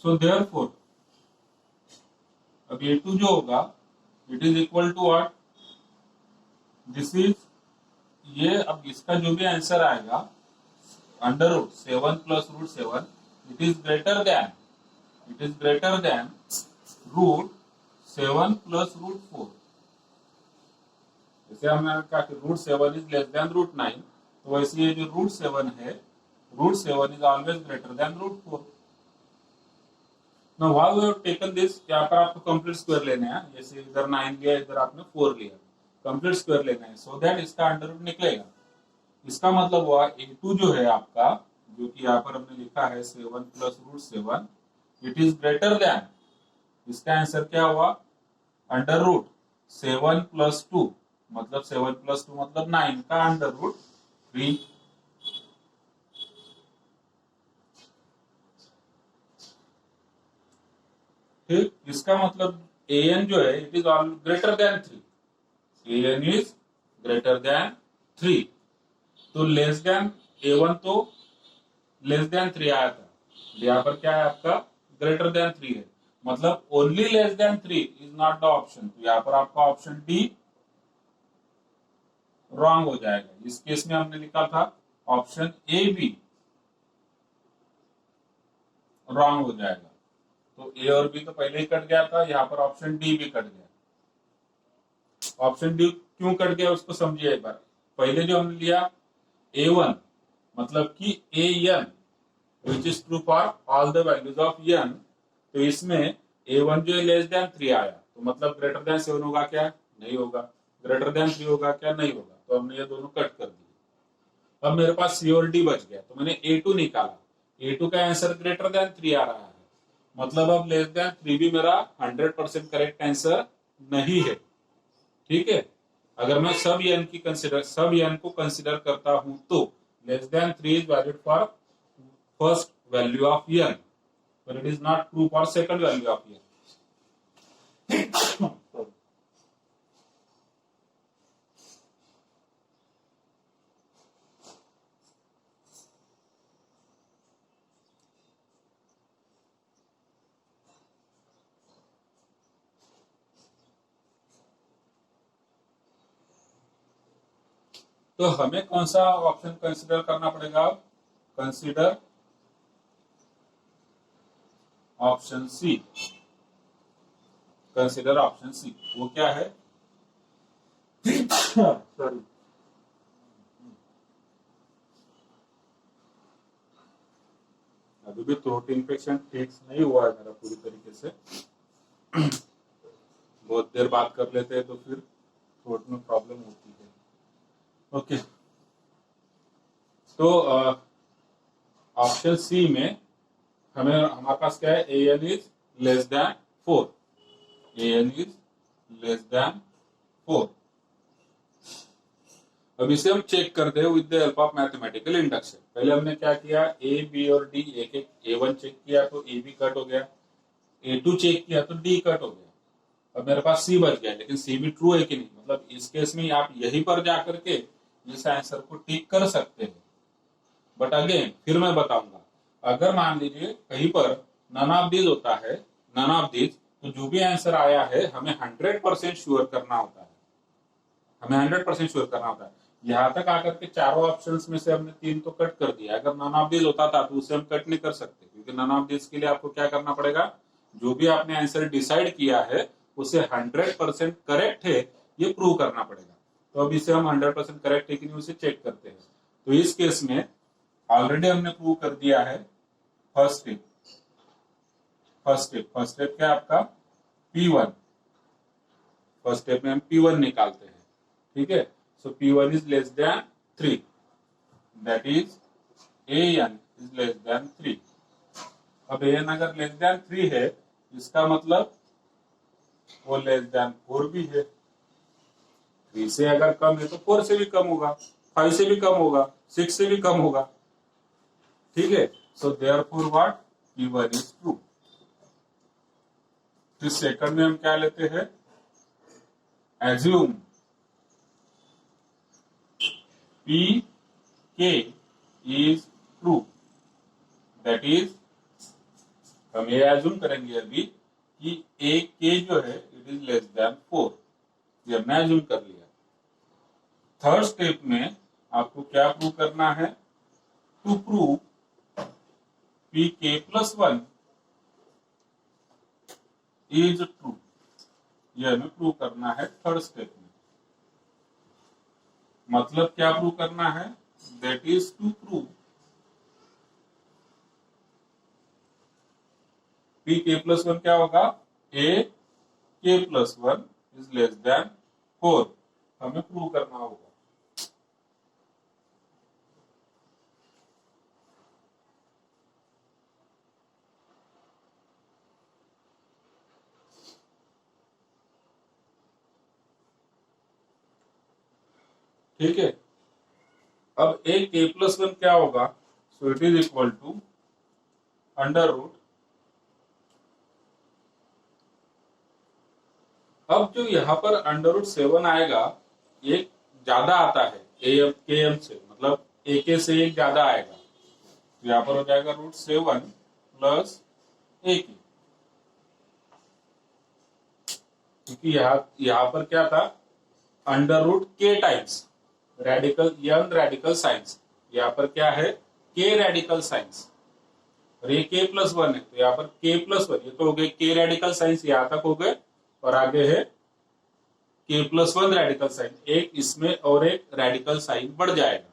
So therefore अब a2 जो होगा it is equal to what, this is, ये अब इसका जो भी आंसर आएगा under root 7 plus root 7, it is greater than root 7 plus root 4। जैसे हमने कहा कि root 7 is less than root 9, तो वैसे ये जो रूट 7 है, root 7 is always greater than root 4। Now why we have taken this, यहाँ पर आपको कंप्लीट स्क्वायर लेना है, जैसे इधर 9 लिया, इधर आपने 4 लिया, कंप्लीट स्क्वायर लेना है, सो दैट इसका अंडर रूट निकलेगा। इसका मतलब हुआ a2 जो है आपका, जो कि यहाँ पर हमने लिखा है 7 plus root 7, it is greater than, इसका आंसर क्या हुआ, अंडर रूट 7 प्लस 2, मतलब 7 प्लस 2 मतलब 9 का अंडर रूट 3। ठीक, इसका मतलब an जो है it is all greater than 3, an is greater then 3, तो लेस देन a1 तो लेस देन 3 आया था, यहाँ पर क्या है आपका ग्रेटर देन 3 है, मतलब only less than 3 is not the option, तो यहाँ पर आपका ऑप्शन डी रॉन्ग हो जाएगा। इस केस में हमने लिखा था ऑप्शन ए बी रॉन्ग हो जाएगा, तो ए और बी तो पहले ही कट गया था, यहाँ पर ऑप्शन डी भी कट गया। ऑप्शन डी क्यों कट गया उसको समझिए एक बार। पहले जो हमने लिया a1 मतलब कि an which is true for all the values of n, तो इसमें a1 जो है लेस देन 3 आया, तो मतलब ग्रेटर देन 7 होगा क्या, नहीं होगा, ग्रेटर देन 3 होगा क्या, नहीं होगा, तो हमने ये दोनों कट कर दिए। अब मेरे पास सी और डी बच गया, तो मैंने a2 निकाला, a2 का आंसर ग्रेटर देन 3 आ रहा है, मतलब अब लेस देन 3 भी मेरा 100% करेक्ट आंसर नहीं है। ठीक है, अगर मैं सब n को कंसिडर करता हूं तो less than 3 is valid for first value of n, but it is not true for second value of n. तो हमें कौन सा ऑप्शन कंसिडर करना पड़ेगा? Consider option C. Consider option C, वो क्या है? सॉरी, अभी भी थ्रोट इन्फेक्शन ठीक नहीं हुआ है मेरा पूरी तरीके से। बहुत देर बात कर लेते हैं तो फिर थ्रोट में प्रॉब्लम होती है। ओके, तो ऑप्शन सी में हमारे पास क्या है? A N is less than 4। A N is less than 4। अब इसे हम चेक करते हैं with the help of mathematical induction. पहले हमने क्या किया? ए बी और डी, एक एक A1 चेक किया तो ए बी कट हो गया, A2 चेक किया तो डी कट हो गया। अब मेरे पास सी बच गया, लेकिन सी भी ट्रू है कि नहीं? मतलब इस केस में आप यहीं पर जाकर के इस आंसर को टिक कर सकते हैं। बट अगेन फिर मैं बताऊंगा, अगर मान लीजिए कहीं पर नन ऑफ दीज होता है, नन ऑफ दीज, तो जो भी आंसर आया है हमें 100% श्योर करना होता है। हमें 100% श्योर करना होता है। यहां तक आकर के चारों ऑप्शंस में से हमने 3 तो कट कर दिया। अगर नन ऑफ दीज होता था तो उसे हम कट नहीं कर सकते, क्योंकि नन ऑफ दीज के लिए आपको क्या करना पड़ेगा? जो भी आपने आंसर डिसाइड किया है उसे 100% करेक्ट है ये प्रूव करना पड़ेगा। तो अब इसे हम 100% करेक्ट है कि नहीं उसे चेक करते हैं। तो इस केस में ऑलरेडी हमने प्रूव कर दिया है फर्स्ट स्टेप। फर्स्ट स्टेप क्या है आपका? P1। फर्स्ट स्टेप में हम P1 निकालते हैं, ठीक है। सो P1 is less than 3, that is AN is less than 3। अब AN अगर लेस देन 3 है, इसका मतलब वो लेस देन 4 भी है। 3 से अगर कम है तो 4 से भी कम होगा, 5 से भी कम होगा, 6 से भी कम होगा, ठीक है। So therefore what? P1 is true. इस सेकंड में हम क्या लेते हैं? Assume PK is true, that is हम ये एज्यूम करेंगे अभी कि AK जो है इट इज लेस देन 4। ये हमने एज्यूम कर लिया। थर्ड स्टेप में आपको क्या प्रूव करना है? To prove PK+1 is true. ये हमें प्रूव करना है थर्ड स्टेप में। मतलब क्या प्रूव करना है? That is to prove PK+1 क्या होगा? AK+1 इज लेस देन 4 हमें प्रूव करना होगा। ठीक है। अब AK+1 क्या होगा? So it is equal to under root, अब जो यहाँ पर अंडर रूट 7 आएगा, एक ज्यादा आता है KM से, मतलब AK से एक ज्यादा आएगा, तो यहाँ पर हो जाएगा √7 प्लस AK। क्योंकि यहाँ पर क्या था? Under root K times radical young radical science, यहाँ पर क्या है? K रेडिकल साइंस, और ये K+1 है, तो यहाँ पर K+1, ये तो हो गए K रेडिकल साइंस, यहाँ तक हो गए, और आगे है K+1 रेडिकल साइन, एक इसमें और एक रेडिकल साइन बढ़ जाएगा।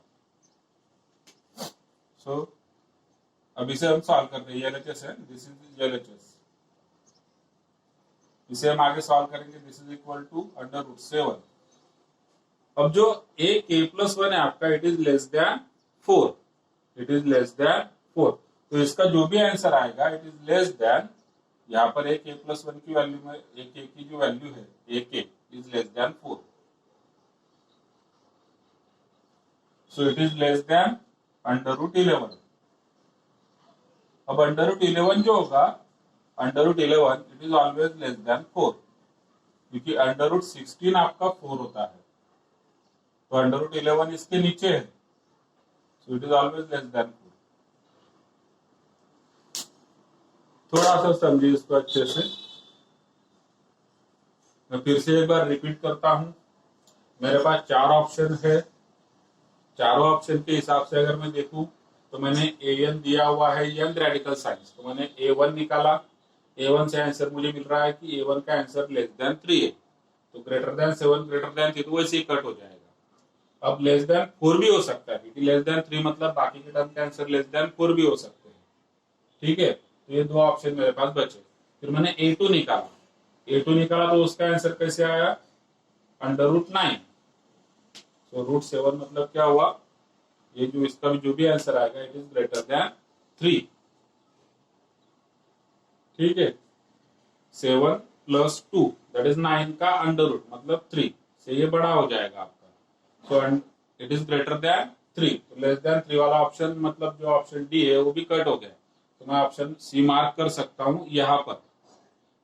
सो अब इसे हम सॉल्व कर रहे हैं। LHS है, दिस इज LHS। इसे हम आगे सॉल्व करेंगे। This is equal to under root 7। अब जो K+1 है आपका, it is less than 4, it is less than 4, तो इसका जो भी आंसर आएगा इट इज लेस देन, यहाँ पर K+1 की वैल्यू में AK की जो वैल्यू है AK is less than 4। So it is less than √11। अब √11 जो होगा, √11 it is always less than 4, क्योंकि √16 आपका 4 होता है, तो √11 इसके नीचे है, so it is always less than 4। थोड़ा सा समझिए इसको अच्छे से। मैं फिर से एक बार रिपीट करता हूं। मेरे पास 4 ऑप्शन है, चारों ऑप्शन के हिसाब से अगर मैं देखूं तो मैंने एन दिया हुआ है एन रेडिकल साइंस, तो मैंने A1 निकाला। A1 से आंसर मुझे मिल रहा है कि A1 का आंसर लेस देन 3 है, तो ग्रेटर देन 7 ग्रेटर देन 3 तो वैसे ही कट हो जाएगा। अब लेस देन 4 भी हो सकता है, क्योंकि लेस देन 3 मतलब बाकी के टर्म के आंसर लेस देन 4 भी हो सकते हैं। ठीक है, तो ये 2 ऑप्शन मेरे पास बचे। फिर मैंने A2 निकाला, A2 निकाला तो उसका आंसर कैसे आया, √9। तो √7 मतलब क्या हुआ, ये जो इसका जो भी आंसर आएगा इट इज ग्रेटर देन 3। ठीक है, 7 + 2 दैट इज 9 का √ मतलब 3 से ये बड़ा हो जाएगा आपका, सो इट इज ग्रेटर देन 3। तो लेस देन 3 वाला ऑप्शन मतलब जो ऑप्शन डी है वो भी कट हो गया, तो मैं ऑप्शन सी मार्क कर सकता हूं यहाँ पर।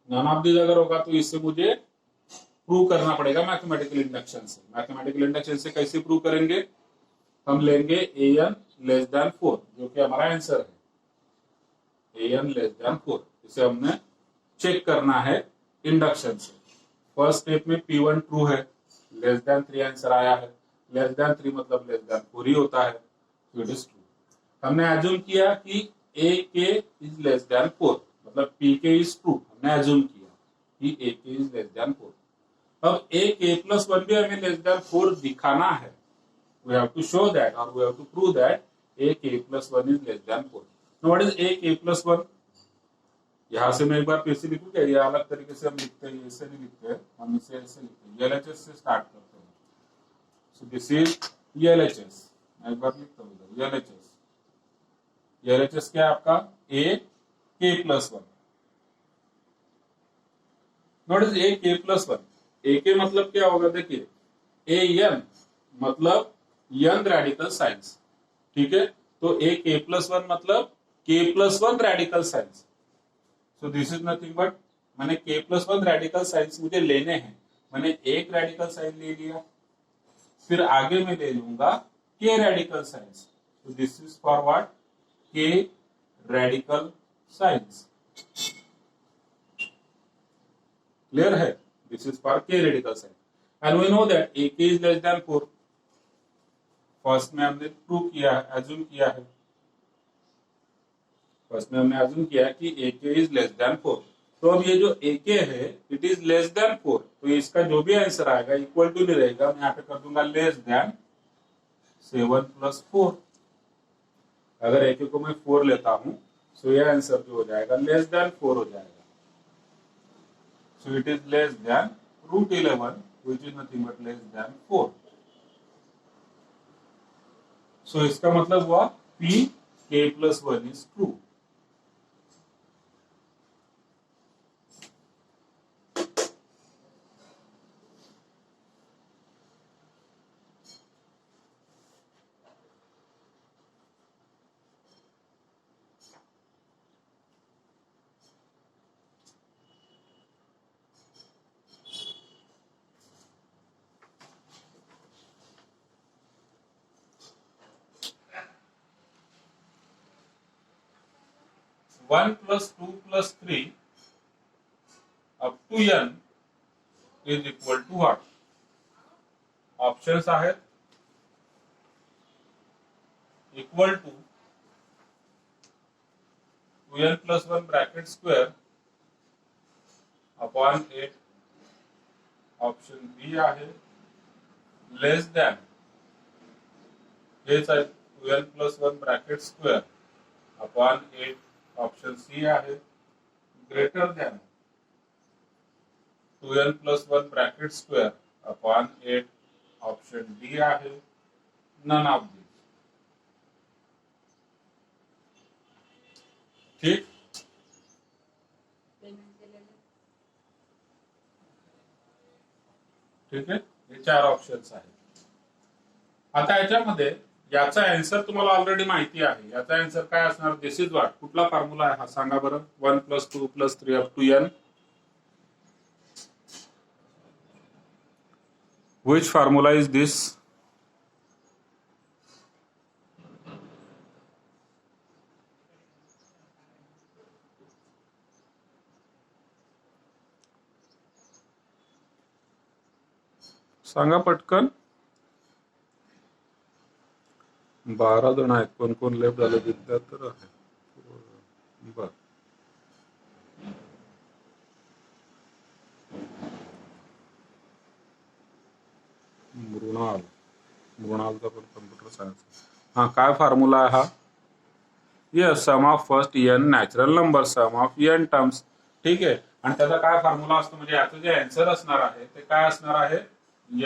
नन ऑफ दिस अगर होगा तो इससे मुझे प्रूव करना पड़ेगा मैथमेटिकल इंडक्शन से। मैथमेटिकल इंडक्शन से कैसे प्रूव करेंगे, हम लेंगे an लेस देन 4 जो कि हमारा आंसर है, an लेस देन 4। इसे हमने चेक करना है इंडक्शन से। फर्स्ट स्टेप में P1 ट्रू है, लेस देन 3 आंसर आया है, लेस देन 3 मतलब लेस देन 4 ही होता है, तो इट इज ट्रू। हमने एज्यूम किया कि AK इज लेस देन 4 मतलब PK इज ट्रू, हमने एज्यूम किया कि AK इज लेस देन 4। अब AK+1 भी हमें लेस देन 4 दिखाना है, we have to show that or we have to prove that AK+1 is less than 4. Now what is AK+1? यहां से मैं एक बार फिर से लिखूं क्या, ये अलग तरीके से हम लिखते हैं, ऐसे नहीं लिखते हैं, हम इसे ऐसे लिखते हैं, LHS से स्टार्ट करते हैं। सो दिस इज LHS, मैं एक बार लिखता हूं LHS। LHS क्या है आपका, AK+1। What is AK+1? AK मतलब क्या होगा, देखिए AN मतलब यन रेडिकल साइंस। ठीक है, तो AK+1 मतलब K+1 radical science. So this is nothing but, मैंने K+1 रेडिकल साइंस मुझे लेने हैं, मैंने एक रेडिकल साइंस ले लिया, फिर आगे मैं ले लूंगा K रेडिकल साइंस। तो this is for what, K radical science. Clear है, this is for K radical science and we know that AK is less than 4। First में हमने प्रूव किया है, एज्यूम किया है, फर्स्ट में हमने एज्यूम किया कि AK इज लेस देन 4। तो अब ये जो AK है इट इज लेस देन 4, तो इसका जो भी आंसर आएगा इक्वल टू नहीं रहेगा, मैं यहाँ पे कर दूंगा लेस देन 7 + 4। अगर AK को मैं 4 लेता हूं तो ये आंसर जो हो जाएगा लेस देन 4 हो जाएगा। So it is less than √11 which is nothing but less than 4। So इसका मतलब हुआ PK+1 is true. One plus 2 + 3 up to n is equal to what? Options आहेत equal to 2n + 1 bracket square upon 8, option B आहे less than, हेच आहे 2n + 1 bracket square upon 8, option C आहे greater than 2n + 1 bracket square upon 8, option D आहे none of this. ठीक, ठीक आहे, हे 4 options आहेत। आता याच्यामध्ये याचा आन्सर तुम्हाला ऑलरेडी माहिती आहे. याचा आन्सर काय असणार? This is what. कुठला फॉर्म्युला आहे हा सांगा बरं. 1 + 2 + 3 up to n. Which formula is this? सांगा पटकन. 12 जण आहेत. कोण कोण लेफ्ट झाले? विद्या तर आहे. बर, मृणालचा पण कम्प्युटर सायन्स. हा, काय फॉर्म्युला आहे हा? Yes, sum of first n natural number, sum of n terms. ठीक आहे. आणि त्याचा काय फॉर्म्युला असतो? म्हणजे याचं जे आन्सर असणार आहे ते काय असणार आहे? n ×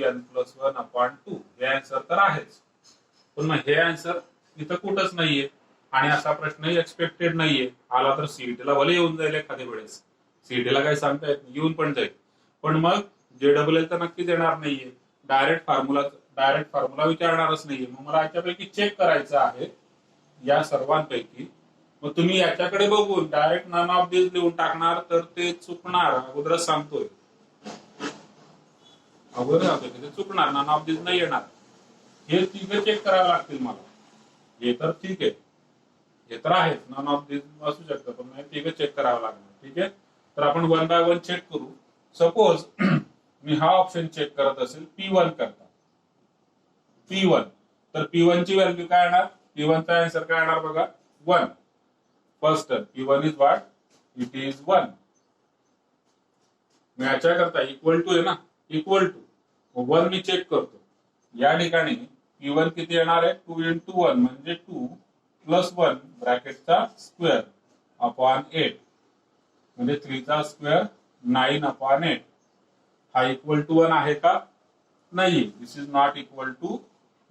n + 1/2. हे आन्सर तर आहेच, पण मग हे आन्सर इथं कुठंच नाहीये आणि असा प्रश्नही एक्सपेक्टेड नाहीये. आला तर सीईटीला भले येऊन जाईल एखाद्या वेळेस. सीईटीला काही सांगता येत नाही, येऊन पण जाईल. पण मग JEE तर नक्कीच येणार नाहीये. डायरेक्ट फॉर्म्युला विचारणारच नाहीये. मग मला याच्यापैकी चेक करायचं आहे, या सर्वांपैकी. मग तुम्ही याच्याकडे बघून डायरेक्ट नन ऑफ दिस लिहून टाकणार तर ते चुकणार. अगोदरच सांगतोय, की ते चुकणार. नन ऑफ दिस नाही येणार. हे तिघं चेक करावं लागतील मला. हे तर ठीक आहे, हे तर आहेच. नन ऑफ दिस असू शकतं, पण नाही, तिघं चेक करावं लागणार. ठीक आहे. तर आपण 1 बाय 1 चेक करू. सपोज मी हा ऑप्शन चेक करत असेल, P1 करता. P1, तर P1 ची व्हॅल्यू काय येणार? P1 चा आन्सर काय येणार बघा? 1. First term P1 is what? It is 1. मी याच्या करता इक्वल टू आहे ना, इक्वल टू 1 मी चेक करतो. या ठिकाणी P1 किती येणार आहे? 2 × 1 म्हणजे 2 + 1 ब्रॅकेटचा स्क्वेअर अपॉन 8 म्हणजे 3 चा स्क्वेअर 9/8. हा इक्वल टू 1 आहे का? नाही. This is not equal to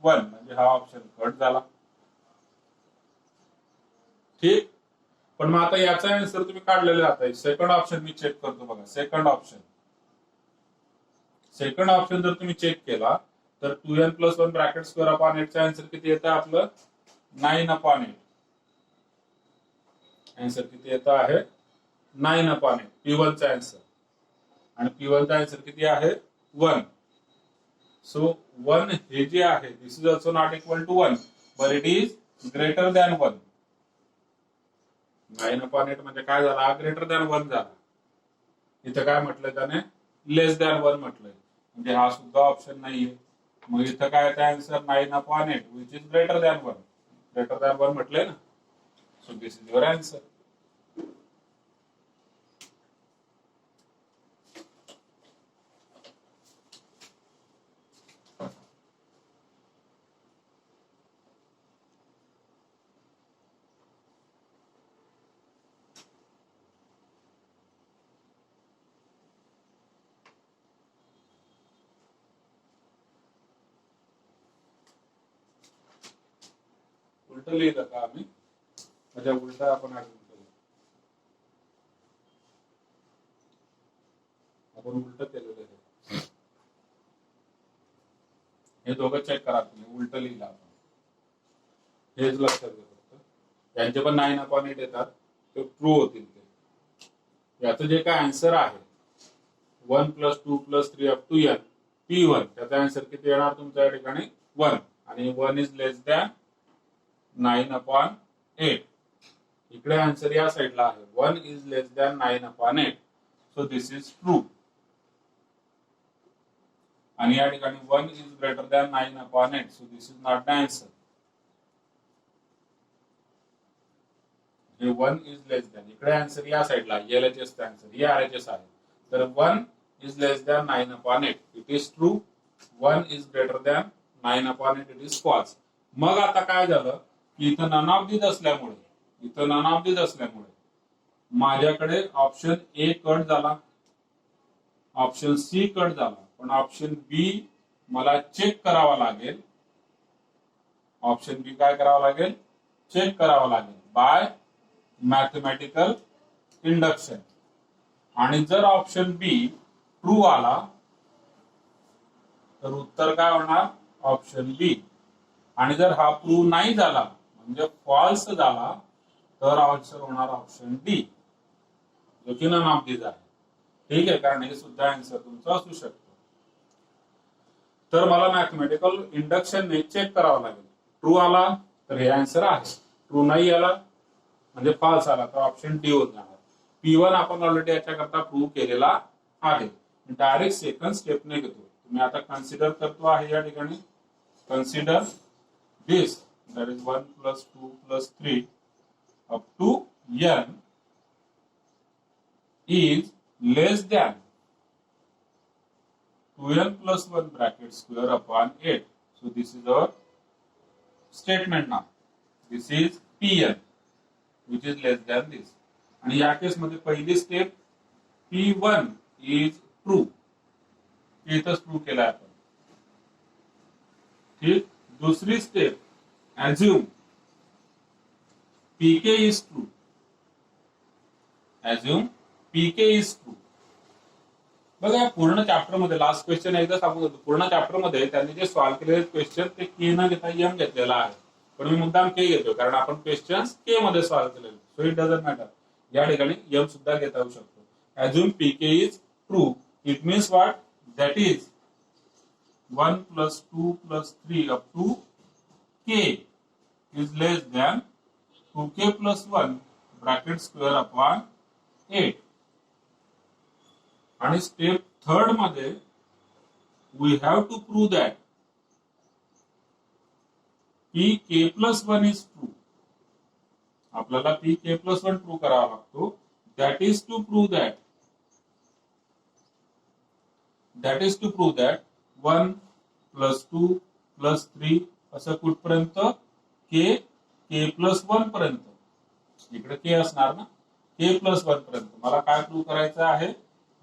1 म्हणजे हा ऑप्शन कट झाला. ठीक. पण मग आता याचा आन्सर तुम्ही काढलेला आता. सेकंड ऑप्शन मी चेक करतो बघा. सेकंड ऑप्शन जर तुम्ही चेक केला तर 2n + 1 ब्रॅकेट स्क्वेअर अपॉन 8 चा आन्सर किती येतं आपलं? 9/8. आन्सर किती येतं आहे? 9/8. P1 चा आन्सर. आणि P1 चा आन्सर किती आहे? 1. सो 1 हे जे आहे, this is also not equal to 1 but it is greater than 1. 9/8 म्हणजे काय झाला? ग्रेटर दॅन 1 झाला. इथं काय म्हटलंय त्याने? लेस दॅन 1 म्हटलंय. म्हणजे हा सुद्धा ऑप्शन नाहीये. मग इथं काय येतं answer? 9/8 which is greater than 1. Greater than 1 म्हटलंय ना. सो दिस इज युअर आन्सर. उलट लिहिलं का आम्ही? म्हणजे उलट आपण उलट केलेलं आहे. हे दोघं चेक करा तुम्ही. उलट लिहिलं आपण. हेच लक्षात घ्या फक्त. त्यांचे पण 9/8 येतात, ते ट्रू होतील. ते याचं जे काय आन्सर आहे 1 + 2 + 3 up to n P1, त्याचा आन्सर किती येणार तुमच्या ठिकाणी? 1. आणि 1 इज लेस दॅन 9/8. इकडे आन्सर या साईडला आहे. 1 is less than 9/8. So this is true. आणि या ठिकाणी 1 is greater than 9/8. So this is not the answer. हे 1 इज लेस दॅन. इकडे आन्सर या साईडला LHS चा आन्सर. हे RHS आहे. तर 1 is less than 9/8. It is true. 1 is greater than 9/8. It is false. मग आता काय झालं की इथं नन ऑफ दिस असल्यामुळे माझ्याकडे ऑप्शन ए कट झाला, ऑप्शन सी कट झाला, पण ऑप्शन बी मला चेक करावा लागेल. ऑप्शन बी काय करावं लागेल? चेक करावं लागेल बाय मॅथमॅटिकल इंडक्शन. आणि जर ऑप्शन बी ट्रू आला तर उत्तर काय होणार? Option B. आणि जर हा प्रूव्ह नाही झाला म्हणजे फॉल्स झाला तर आन्सर होणार ऑप्शन डी, जो की नन ऑफ दीज आहे. ठीक आहे, कारण हे सुद्धा आन्सर तुमचा असू शकतो. तर मला मॅथमॅटिकल इंडक्शनने चेक करावं लागेल. ट्रू आला तर हे आन्सर आहे, ट्रू नाही आला म्हणजे फॉल्स आला तर ऑप्शन डी होत जाणार. P1 आपण ऑलरेडी याच्याकरता प्रूव्ह केलेला आहे. डायरेक्ट सेकंड स्टेपने घेतो. तुम्ही आता कन्सिडर करतो आहे या ठिकाणी, consider this that is 1 + 2 + 3 up to n is less than 2n + 1 bracket square upon 8. So this is our statement now. This is Pn which is less than this. आणि या case मध्ये पहिली स्टेप P1 is true, इथंच prove केला आपण. ठीक, दुसरी step assume Pk is true. assume Pk is true. बघा पूर्ण चॅप्टर मध्ये लास्ट क्वेश्चन एकदा सांगू देतो. पूर्ण चॅप्टर मध्ये त्यांनी जे सॉल्व्ह केलेले क्वेश्चन ते के न घेता एम घेतलेला आहे, पण मी मुद्दाम के घेतो कारण आपण क्वेश्चन के मध्ये सॉल्व्ह केलेले. सो इट डझंट मॅटर, या ठिकाणी एम सुद्धा घेता येऊ शकतो. assume Pk is true. It means what? That is 1 + 2 + 3 up to k is less than 2k + 1 bracket square upon 8. आणि स्टेप थर्ड मध्ये we have to prove that Pk + 1 is true. आपल्याला Pk + 1 प्रूव्ह करावा लागतो. That is to prove that 1 + 2 + 3 असं कुठपर्यंत k + 1 पर्यंत. इकडे k असणार ना, k + 1 पर्यंत मला काय प्रूव्ह करायचं आहे?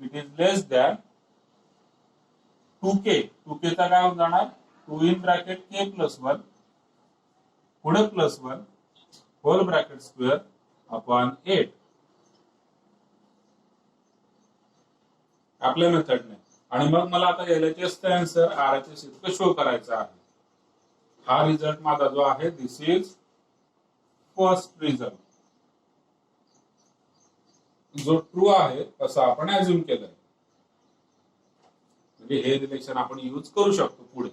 It is less than 2k. 2k चा काय होऊन जाणार? 2 इन ब्रॅकेट k + 1 पुढे +1 होल ब्रॅकेट स्क्वेअर अपॉन 8 आपल्या मेथडने. आणि मग मला आता LHS चा आन्सर RHS इतकं शो करायचं आहे. हा रिझल्ट माझा जो आहे दिस इज फर्स्ट रिझल्ट, जो ट्रू आहे असं आपण अज्युम केलंय. म्हणजे हे रिलेशन आपण यूज करू शकतो पुढे.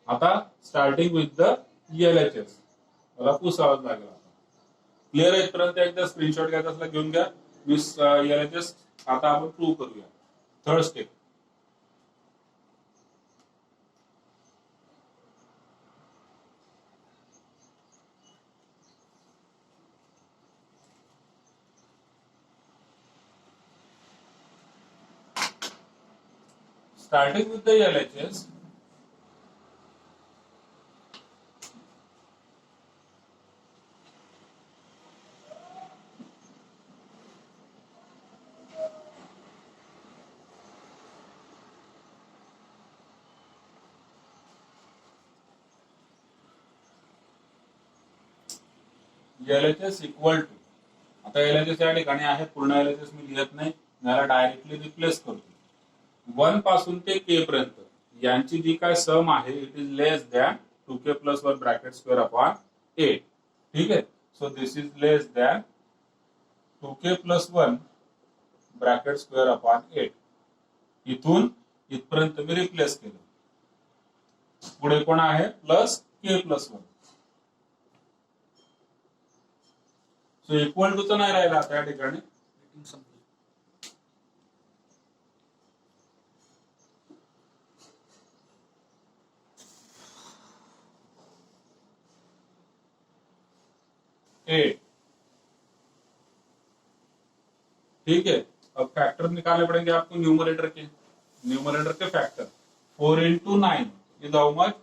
आता स्टार्टिंग विथ द LHS मला पुसावं लागेल. आता क्लिअर आहे पर्यंत एकदा स्क्रीनशॉट घ्यायचा असला घेऊन घ्या. मी LHS आता आपण प्रूव्ह करूया. Third step starting with the LHS. LHS equal to, आता LHS या ठिकाणी आहे, पूर्ण LHS मी लिहत नाही, मला डायरेक्टली रिप्लेस करतो. 1 पासून ते k पर्यंत यांची जी काय सम आहे it is less than 2k + 1 bracket square upon 8. ठीक आहे, सो this is less than 2k + 1 bracket square upon 8. इथून इथपर्यंत मी रिप्लेस केलं. पुढे कोण आहे? +k + 1. सो इक्वल टू तर नाही राहिला त्या ठिकाणी. ठीक है, अब फैक्टर निकालने पड़ेंगे आपको न्यूमरेटर के फैक्टर. 4 × 9 is how much?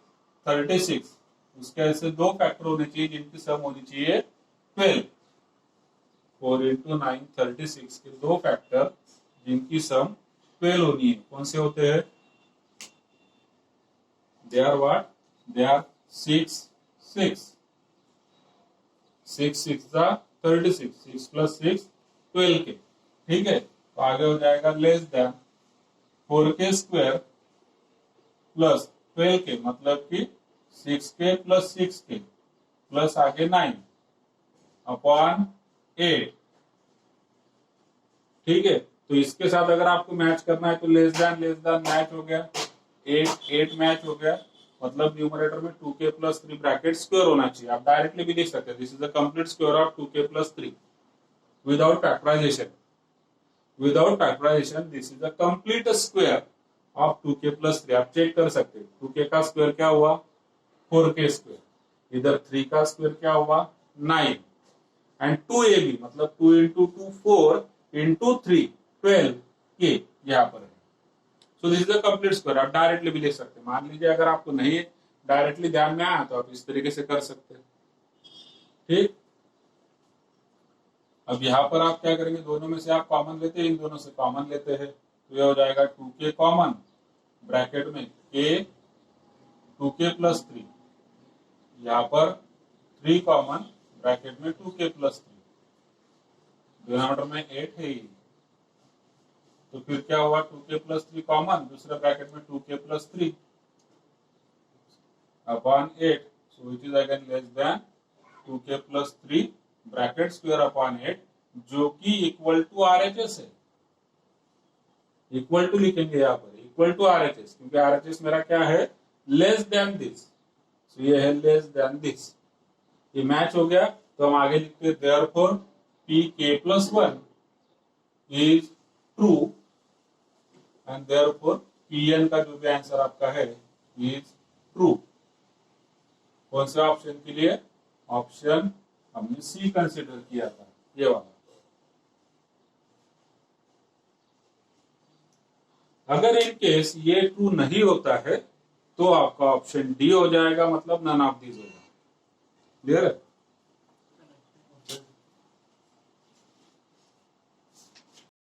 36. उसके ऐसे दो फैक्टर होने चाहिए जिनकी सम होनी चाहिए 12. 4 × 9 36 के दो फैक्टर जिनकी सम 12 होनी है. कौन से होते हैं? They are what? They are 6 6 6 6 36. 6 + 6 12 के. ठीक है, तो आगे हो जाएगा लेस देन 4k² + 12k, मतलब कि 6k प्लस 6k प्लस आगे 9 अपॉन 8। ठीक है, तो इसके साथ अगर आपको मैच करना है तो लेस देन मैच हो गया, 8 मैच हो गया, मतलब न्यूमरेटर में 2k प्लस 3 ब्रैकेट स्क्वायर होना चाहिए। आप डायरेक्टली भी लिख सकते हैं, this is the complete square of 2k plus 3 without factorisation. Without factorisation this is the complete square of 2k plus 3। आप चेक कर सकते हैं 2k का स्क्वायर क्या हुआ 4k स्क्वायर, इधर 3 का स्क्वायर क्या हुआ 9 एंड 2ab मतलब 2 इंटू 2 4 इंटू 3 12 k यहाँ पर है। सो this is the complete square. आप डायरेक्टली भी लिख सकते हैं। मान लीजिए अगर आपको नहीं डायरेक्टली ध्यान में आया तो आप इस तरीके से कर सकते हैं। ठीक, अब यहाँ पर आप क्या करेंगे, दोनों में से आप कॉमन लेते हैं, इन दोनों से कॉमन लेते हैं तो यह हो जाएगा 2k कॉमन ब्रैकेट में k 2k प्लस 3, यहाँ पर 3 कॉमन ब्रैकेट में 2k प्लस 3, डिनोमिनेटर में 8 है ये, तो फिर क्या हुआ 2k प्लस 3 कॉमन, दूसरे ब्रैकेट में 2k plus 3 upon 8, so which is again less than 2k plus 3 bracket square upon 8, जो कि इक्वल टू RHS है। इक्वल टू लिखेंगे यहाँ पर, इक्वल टू RHS, क्योंकि RHS मेरा क्या है लेस देन दिस, सो ये है लेस देन दिस। ये मैच हो गया तो हम आगे लिखते हैं therefore pk plus 1 is true and therefore pn का जो भी आंसर आपका है इज ट्रू। कौन से ऑप्शन के लिए, ऑप्शन हमने सी कंसिडर किया था, ये वाला। अगर इन केस ये ट्रू नहीं होता है तो आपका ऑप्शन डी हो जाएगा, मतलब नन ऑफ दीज होगा। क्लियर है।